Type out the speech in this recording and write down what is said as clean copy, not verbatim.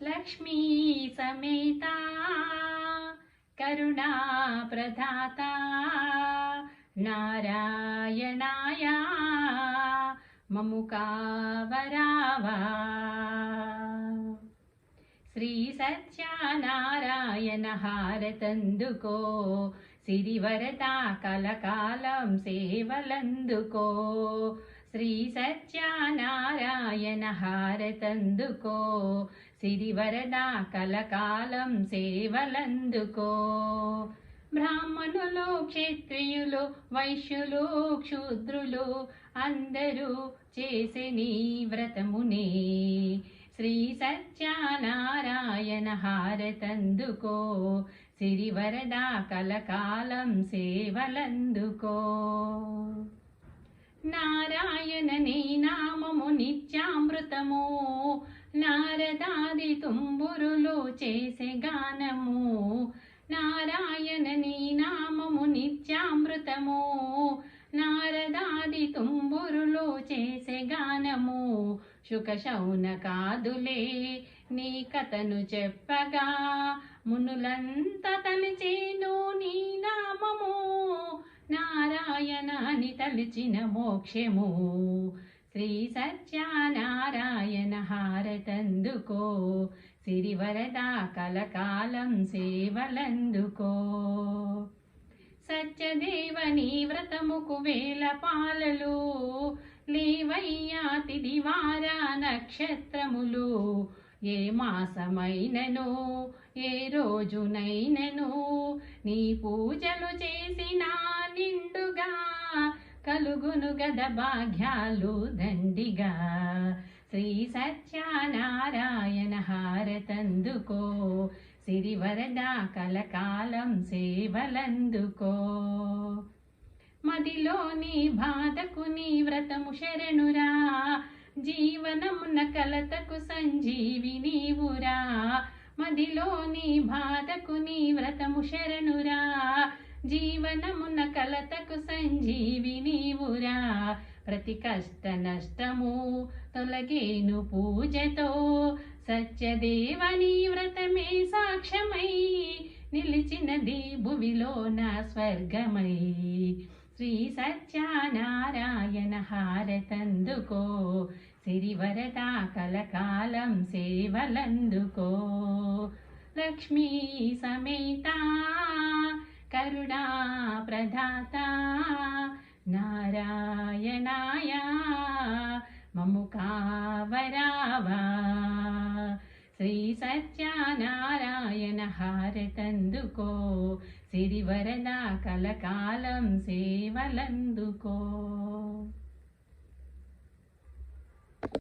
లక్ష్మీ సమేతా కరుణా ప్రదాత నారాయణాయ మము కావరావా. శ్రీ సత్యనారాయణ హారతందుకో, సిరివరద కలకాలం సేవలందుకో. శ్రీ సత్యనారాయణ హారతందుకో, సిరివరద కలకాలం సేవలందుకో. బ్రాహ్మణులు, క్షత్రియులు, వైశ్యులు, క్షూద్రులు అందరూ చేసే నీ వ్రతమునే. శ్రీ సత్యనారాయణ హారతందుకో, సిరివరద కలకాలం సేవలందుకో. నారాయణ నీ నామము నిత్యామృతము, నారదాది తుంబురులు చేసే గానము. నారాయణ నీ నామము నిత్యామృతము, నారదాది తుంబురులు చేసే గానము. శుక శౌనకాదులే నీ కథను చెప్పగా, మునులంత తలిచేను నీ నామము. నారాయణ అని తలిచిన మోక్షము. శ్రీ సత్యనారాయణ హారతందుకో, సిరివరద కలకాలం సేవలందుకో. సత్యదేవని వ్రతముకు వేల పాలలు, లేవయ్యా తిదివార నక్షత్రములు. ఏ మాసమైనను ఏ రోజునైనను నీ పూజలు చేసిన నిండుగా, కలుగును గద భాగ్యాలు దండిగా. శ్రీ సత్యనారాయణ హారతందుకో, సిరివరద కలకాలం సేవలందుకో. మదిలోని బాధకు నీ వ్రతము శరణురా, జీవనమున కలతకు సంజీవి నీవురా. మదిలోని బాధకు నీ వ్రతము శరణురా, జీవనమున కలతకు సంజీవి నీవురా. ప్రతి కష్ట నష్టము తొలగేను పూజతో, సత్యదేవని వ్రతమే సాక్ష్యమై నిలిచినది భువిలో నా స్వర్గమై. శ్రీ సత్యనారాయణ హారతందుకో, సిరివరద కలకాలం సేవలందుకో. లక్ష్మీ సమేతా కరుణా ప్రదాత నారాయణాయ మము కావరావా. శ్రీ సత్యనారాయణ హారతందుకో, సిరివరద కలకాలం సేవలందుకో.